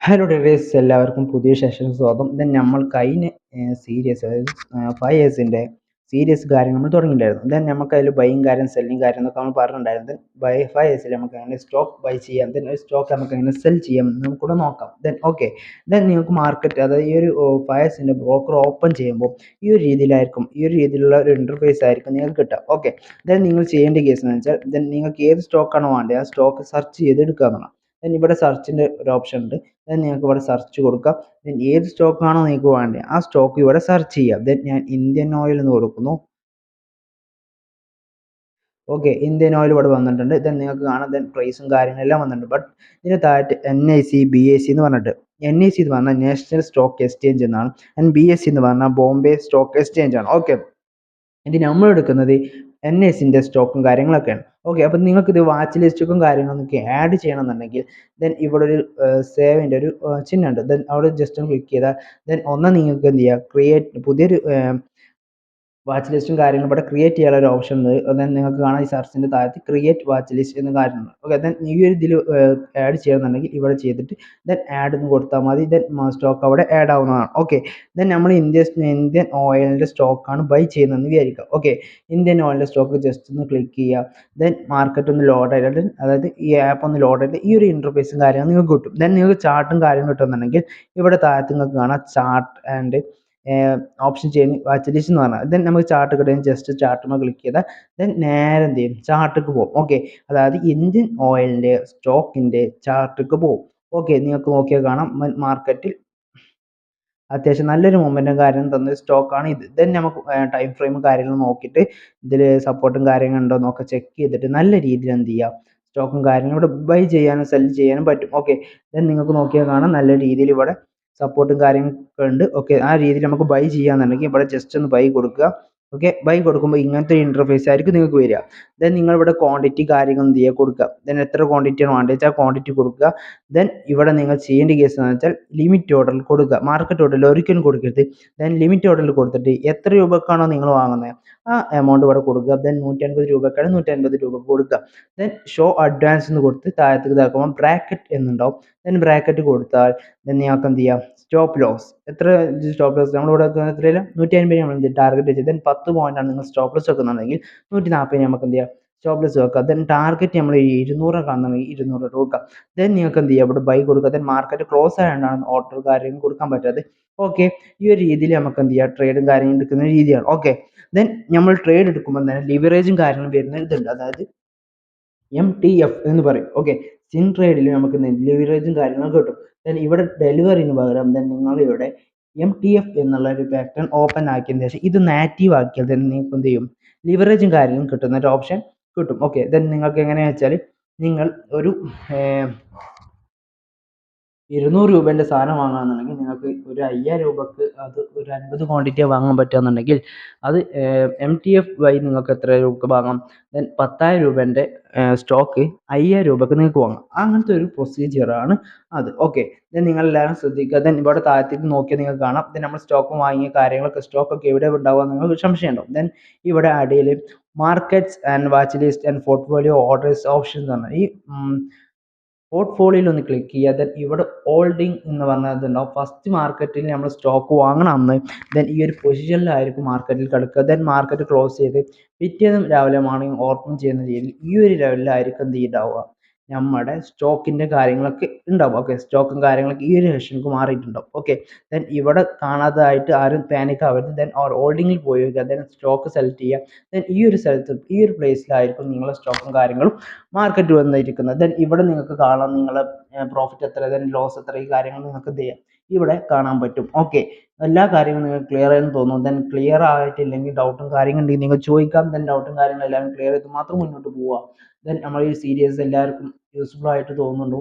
Hello ഡേവേഴ്സ്, എല്ലാവർക്കും പുതിയ session സ്വാഗതം. ദെൻ നമ്മൾ കഴിഞ്ഞ സീരീസ്, അതായത് 5 ഇയേഴ്സിൻ്റെ സീരീസ് കാര്യം നമ്മൾ തുടങ്ങിയിട്ടുണ്ടായിരുന്നു. ദെൻ നമുക്ക് അതിൽ ബൈയും കാര്യം സെല്ലിങ് കാര്യം എന്നൊക്കെ നമ്മൾ പറഞ്ഞിട്ടുണ്ടായിരുന്നു. ദെൻ 5 ഇയേഴ്സിൽ നമുക്ക് എങ്ങനെ സ്റ്റോക്ക് ബൈ ചെയ്യാം, ദെൻ ഒരു സ്റ്റോക്ക് നമുക്ക് എങ്ങനെ സെൽ ചെയ്യാം നമുക്കൂടെ നോക്കാം. ദെൻ ഓക്കെ, ദെൻ നിങ്ങൾക്ക് മാർക്കറ്റ്, അതായത് ഈ ഒരു 5 ഇയേഴ്സിൻ്റെ ബ്രോക്കർ ഓപ്പൺ ചെയ്യുമ്പോൾ ഈ ഒരു രീതിയിലായിരിക്കും, ഈ ഒരു രീതിയിലുള്ള ഒരു ഇൻ്റർഫേസ് ആയിരിക്കും നിങ്ങൾക്ക് കിട്ടുക. ഓക്കെ, ദെൻ നിങ്ങൾ ചെയ്യേണ്ട കേസ് എന്ന് വെച്ചാൽ, ദെൻ നിങ്ങൾക്ക് ഏത് സ്റ്റോക്കാണോ വേണ്ടത് ആ സ്റ്റോക്ക് സെർച്ച് ചെയ്ത് എടുക്കുക എന്നാണ്. ദെൻ ഇവിടെ സെർച്ചിൻ്റെ ഒരു ഓപ്ഷൻ ഉണ്ട്. ദെൻ നിങ്ങൾക്ക് ഇവിടെ സെർച്ച് കൊടുക്കാം. ദെൻ ഏത് സ്റ്റോക്കാണോ നിങ്ങൾക്ക് വേണ്ടത് ആ സ്റ്റോക്ക് ഇവിടെ സെർച്ച് ചെയ്യാം. ദെൻ ഞാൻ ഇന്ത്യൻ ഓയിൽ എന്ന് കൊടുക്കുന്നു. ഓക്കെ, ഇന്ത്യൻ ഓയിൽ ഇവിടെ വന്നിട്ടുണ്ട്. ദെൻ നിങ്ങൾക്ക് കാണാം, ദെൻ പ്രൈസും കാര്യങ്ങളെല്ലാം വന്നിട്ടുണ്ട്. ബട്ട് ഇതിന് താഴെ NIC BSE എന്ന് പറഞ്ഞിട്ട്, NIC എന്ന് പറഞ്ഞാൽ നാഷണൽ സ്റ്റോക്ക് എക്സ്ചേഞ്ച് എന്നാണ്. BSE എന്ന് പറഞ്ഞാൽ ബോംബെ സ്റ്റോക്ക് എക്സ്ചേഞ്ച് ആണ്. ഓക്കെ, ഇത് നമ്മൾ എടുക്കുന്നത് NICൻ്റെ സ്റ്റോക്കും കാര്യങ്ങളൊക്കെയാണ്. ഓക്കെ, അപ്പം നിങ്ങൾക്ക് ഇത് വാച്ച് ലിസ്റ്റും കാര്യങ്ങളൊക്കെ ആഡ് ചെയ്യണമെന്നുണ്ടെങ്കിൽ ദെൻ ഇവിടെ ഒരു സേവിൻ്റെ ഒരു ചിഹ്നമുണ്ട്. ദെൻ അവിടെ ജസ്റ്റ് ഒന്ന് ക്ലിക്ക് ചെയ്താൽ ദെൻ നിങ്ങൾക്ക് എന്ത് ചെയ്യുക, ക്രിയേറ്റ് പുതിയൊരു വാച്ച് ലിസ്റ്റും കാര്യങ്ങളും ഇവിടെ ക്രിയേറ്റ് ചെയ്യാനുള്ള ഒരു ഓപ്ഷൻ ഉണ്ട്. ദെൻ നിങ്ങൾക്ക് കാണാം, ഈ സെർച്ചിൻ്റെ താഴത്ത് ക്രിയേറ്റ് വാച്ച് ലിസ്റ്റ് എന്ന കാര്യമുണ്ട്. ഓക്കെ, ദെൻ ഈ ഒരു ഇതിൽ ആഡ് ചെയ്യണമെന്നുണ്ടെങ്കിൽ ഇവിടെ ചെയ്തിട്ട് ദെൻ ആഡ് എന്ന് കൊടുത്താൽ മതി. ദെൻ സ്റ്റോക്ക് അവിടെ ആഡ് ആവുന്നതാണ്. ഓക്കെ, ദെൻ നമ്മൾ ഇന്ത്യൻ ഓയിലിൻ്റെ സ്റ്റോക്കാണ് ബൈ ചെയ്യുന്നതെന്ന് വിചാരിക്കുക. ഓക്കെ, ഇന്ത്യൻ ഓയിലിൻ്റെ സ്റ്റോക്ക് ജസ്റ്റ് ഒന്ന് ക്ലിക്ക് ചെയ്യുക. ദെൻ മാർക്കറ്റ് ഒന്ന് ലോഡ് ആയിട്ട്, അതായത് ഈ ആപ്പ് ഒന്ന് ലോഡ് ആയിട്ട് ഈ ഒരു ഇൻ്റർഫേസും കാര്യങ്ങളും നിങ്ങൾക്ക് കിട്ടും. ദെൻ നിങ്ങൾക്ക് ചാർട്ടും കാര്യങ്ങളും കിട്ടുന്നുണ്ടെങ്കിൽ ഇവിടെ താഴത്ത് നിങ്ങൾക്ക് കാണാം ചാർട്ട് ആൻഡ് ഓപ്ഷൻ ചെയ്യുന്ന വാച്ച് ലിസ്റ്റ് എന്ന് പറഞ്ഞാൽ. ദെൻ നമുക്ക് ചാർട്ട് കിട്ടും. ജസ്റ്റ് ചാർട്ടുമ്പോൾ ക്ലിക്ക് ചെയ്താൽ ദെൻ നേരെ എന്ത് ചെയ്യും, ചാർട്ടിക്ക് പോകും. ഓക്കെ, അതായത് ഇന്ത്യൻ ഓയിലിൻ്റെ സ്റ്റോക്കിൻ്റെ ചാർട്ടിക്ക് പോകും. ഓക്കെ, നിങ്ങൾക്ക് നോക്കിയാൽ കാണാം മാർക്കറ്റിൽ അത്യാവശ്യം നല്ലൊരു മൊമെൻറ്റും കാര്യം തന്ന സ്റ്റോക്കാണ് ഇത്. ദെൻ നമുക്ക് ടൈം ഫ്രെയിമും കാര്യങ്ങളും നോക്കിയിട്ട് ഇതിൽ സപ്പോർട്ടും കാര്യങ്ങളും ഉണ്ടോ എന്നൊക്കെ ചെക്ക് ചെയ്തിട്ട് നല്ല രീതിയിൽ എന്ത് ചെയ്യുക, സ്റ്റോക്കും കാര്യങ്ങളും ഇവിടെ ബൈ ചെയ്യാനും സെൽ ചെയ്യാനും പറ്റും. ഓക്കെ, ദെൻ നിങ്ങൾക്ക് നോക്കിയാൽ കാണാം നല്ല രീതിയിൽ ഇവിടെ സപ്പോർട്ടും കാര്യങ്ങളൊക്കെ ഉണ്ട്. ഓക്കെ, ആ രീതിയിൽ നമുക്ക് ബൈ ചെയ്യാന്നുണ്ടെങ്കിൽ ഇവിടെ ജസ്റ്റ് ഒന്ന് ബൈ കൊടുക്കുക. ഓക്കെ, ബൈ കൊടുക്കുമ്പോൾ ഇങ്ങനത്തെ ഒരു ഇൻ്റർഫേസ് ആയിരിക്കും നിങ്ങൾക്ക് വരിക. ദെൻ നിങ്ങളിവിടെ ക്വാണ്ടിറ്റി കാര്യങ്ങൾ എന്ത് ചെയ്യുക, കൊടുക്കുക. ദെൻ എത്ര ക്വാണ്ടിറ്റിയാണ് വേണ്ടത് വെച്ചാൽ ക്വാണ്ടിറ്റി കൊടുക്കുക. ദെൻ ഇവിടെ നിങ്ങൾ ചെയ്യേണ്ട കേസ് എന്ന് വെച്ചാൽ ലിമിറ്റ് ഓർഡറിൽ കൊടുക്കുക. മാർക്കറ്റ് ഓർഡറിൽ ഒരിക്കലും കൊടുക്കരുത്. ദെൻ ലിമിറ്റ് ഓർഡറിൽ കൊടുത്തിട്ട് എത്ര രൂപക്കാണോ നിങ്ങൾ വാങ്ങുന്നത് ആ എമൗണ്ട് ഇവിടെ കൊടുക്കുക. ദെൻ 150 രൂപക്കാണ് 150 രൂപ കൊടുക്കുക. ദെൻ ഷോ അഡ്വാൻസ് എന്ന് കൊടുത്ത് താഴത്തേക്ക് ഇതാക്കുമ്പോൾ ബ്രാക്കറ്റ് എന്നുണ്ടാവും. ദെൻ ബ്രാക്കറ്റ് കൊടുത്താൽ ദെൻ നിങ്ങൾക്ക് എന്ത് ചെയ്യാം, സ്റ്റോപ്പ് ലോസ് എത്ര, സ്റ്റോപ്പ് ലോസ് നമ്മളിവിടെ എത്രയില്ല 150 നമ്മൾ എന്ത് ടാർഗറ്റ് വെച്ചത്. ദെൻ 10 പോയിന്റാണ് നിങ്ങൾ സ്റ്റോപ്പ് ലോസ് വെക്കുന്നുണ്ടെങ്കിൽ 140 നമുക്ക് എന്ത് ചെയ്യാം, സ്റ്റോപ്പ് ലോസ് വെക്കുക. ദെൻ ടാർഗറ്റ് നമ്മൾ 200 കാണുന്നുണ്ടെങ്കിൽ 200 കൊടുക്കുക. ദെൻ നിങ്ങൾക്ക് എന്ത് ചെയ്യുക, ഇവിടെ ബൈ കൊടുക്കുക. ദെൻ മാർക്കറ്റ് ക്ലോസ് ആയതുകൊണ്ടാണ് ഓർഡർ കാര്യങ്ങൾ കൊടുക്കാൻ പറ്റാതെ. ഓക്കെ, ഈ ഒരു രീതിയിൽ നമുക്ക് എന്ത് ചെയ്യുക, ട്രേഡും കാര്യങ്ങളും എടുക്കുന്ന രീതിയാണ്. ഓക്കെ, ദെൻ നമ്മൾ ട്രേഡ് എടുക്കുമ്പോൾ തന്നെ ലിവറേജും കാര്യങ്ങളും വരുന്ന ഇതുണ്ട്, അതായത് MTF എന്ന് പറയും. ഓക്കെ, സിൻ ട്രേഡിൽ നമുക്ക് ലിവറേജും കാര്യങ്ങളൊക്കെ കിട്ടും. ദെൻ ഇവിടെ ഡെലിവറിന് പകരം ദെൻ നിങ്ങൾ ഇവിടെ MTF എന്നുള്ള ഒരു പാറ്റേൺ ഓപ്പൺ ആക്കിയതിന് ശേഷം ഇത് ആക്റ്റീവ് ആക്കിയാൽ തന്നെ നിങ്ങൾക്ക് എന്ത് ചെയ്യും, ലിവറേജും കാര്യങ്ങളും കിട്ടുന്ന ഒരു ഓപ്ഷൻ കിട്ടും. ഓക്കെ, ദെൻ നിങ്ങൾക്ക് എങ്ങനെയാണെന്ന് വെച്ചാൽ നിങ്ങൾ ഒരു 200 രൂപേൻ്റെ സാധനം വാങ്ങുകയാണെന്നുണ്ടെങ്കിൽ നിങ്ങൾക്ക് ഒരു 5000 രൂപക്ക് അത് ഒരു 50 ക്വാണ്ടിറ്റിയെ വാങ്ങാൻ പറ്റുകയാണെന്നുണ്ടെങ്കിൽ അത് MTF വഴി നിങ്ങൾക്ക് എത്ര രൂപക്ക് വാങ്ങാം, ദെൻ 10,000 രൂപേൻ്റെ സ്റ്റോക്ക് 5000 രൂപക്ക് നിങ്ങൾക്ക് വാങ്ങാം. അങ്ങനത്തെ ഒരു പ്രൊസീജിയറാണ് അത്. ഓക്കെ, ദെൻ നിങ്ങളെല്ലാവരും ശ്രദ്ധിക്കുക. ദെൻ ഇവിടെ താഴത്തേക്ക് നോക്കിയാൽ നിങ്ങൾക്ക് കാണാം, ദെൻ നമ്മൾ സ്റ്റോക്ക് വാങ്ങിയ കാര്യങ്ങളൊക്കെ സ്റ്റോക്കൊക്കെ എവിടെ ഉണ്ടാവുക നിങ്ങൾക്ക് സംശയം ഉണ്ടാവും. ദെൻ ഇവിടെ അടിയിൽ markets and watch list and portfolio orders option എന്ന് പറഞ്ഞാൽ ഈ പോർട്ട്ഫോളിയോയിൽ ഒന്ന് ക്ലിക്ക് ചെയ്യുക. ദെൻ ഇവിടെ ഹോൾഡിംഗ് എന്ന് പറഞ്ഞത് ഉണ്ടാവും. ഫസ്റ്റ് മാർക്കറ്റിൽ നമ്മൾ സ്റ്റോക്ക് വാങ്ങണം അന്ന് ദെൻ ഈ ഒരു പൊസിഷനിലായിരിക്കും മാർക്കറ്റിൽ കിടക്കുക. ദെൻ മാർക്കറ്റ് ക്ലോസ് ചെയ്ത് പിറ്റേന്നും രാവിലെ മോർണിംഗ് ഓപ്പൺ ചെയ്യുന്ന രീതിയിൽ ഈ ഒരു ലെവലിലായിരിക്കും എന്ത് ഉണ്ടാവുക, നമ്മുടെ സ്റ്റോക്കിൻ്റെ കാര്യങ്ങളൊക്കെ ഉണ്ടാവും. ഓക്കെ, സ്റ്റോക്കും കാര്യങ്ങളൊക്കെ ഈ ഒരു സെഷനിലേക്ക് മാറിയിട്ടുണ്ടാവും. ഓക്കെ, ദെൻ ഇവിടെ കാണാതായിട്ട് ആരും പാനിക് ആവരുത്. ദെൻ ഹോൾഡിങ്ങിൽ പോയി വരിക. ദെൻ സ്റ്റോക്ക് സെലക്ട് ചെയ്യുക. ദെൻ ഈ ഒരു സ്ഥലത്ത് ഈ ഒരു പ്ലേസിലായിരിക്കും നിങ്ങളുടെ സ്റ്റോക്കും കാര്യങ്ങളും മാർക്കറ്റ് വന്നിരിക്കുന്നത്. ദെൻ ഇവിടെ നിങ്ങൾക്ക് കാണാം നിങ്ങളെ പ്രോഫിറ്റ് എത്ര, ദെൻ ലോസ് എത്ര, ഈ കാര്യങ്ങൾ നിങ്ങൾക്ക് എന്ത് ചെയ്യാം, ഇവിടെ കാണാൻ പറ്റും. ഓക്കെ, എല്ലാ കാര്യങ്ങളും നിങ്ങൾക്ക് ക്ലിയർ ആയെന്ന് തോന്നുന്നു. ദെൻ ക്ലിയർ ആയിട്ടില്ലെങ്കിൽ ഡൗട്ടും കാര്യങ്ങളും ഉണ്ടെങ്കിൽ നിങ്ങൾ ചോദിക്കാം. ദെൻ ഡൗട്ടും കാര്യങ്ങളും എല്ലാവരും ക്ലിയർ ചെയ്ത് മാത്രം മുന്നോട്ട് പോവുക. ദെൻ നമ്മൾ ഈ സീരീസ് എല്ലാവർക്കും യൂസ്ഫുൾ ആയിട്ട് തോന്നുന്നുണ്ടോ,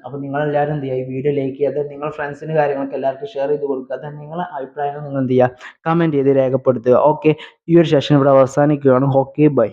അപ്പോൾ നിങ്ങളെല്ലാവരും എന്ത് ചെയ്യുക, ഈ വീഡിയോ ലൈക്ക് ചെയ്യുക. ദെൻ നിങ്ങൾ ഫ്രണ്ട്സിന് കാര്യങ്ങളൊക്കെ എല്ലാവർക്കും ഷെയർ ചെയ്ത് കൊടുക്കുക. ദെൻ നിങ്ങളെ അഭിപ്രായങ്ങൾ നിങ്ങൾ എന്ത് ചെയ്യുക, കമൻറ്റ് ചെയ്ത് രേഖപ്പെടുത്തുക. ഓക്കെ, ഈ ഒരു സെഷൻ ഇവിടെ അവസാനിക്കുകയാണ്. Okay, by.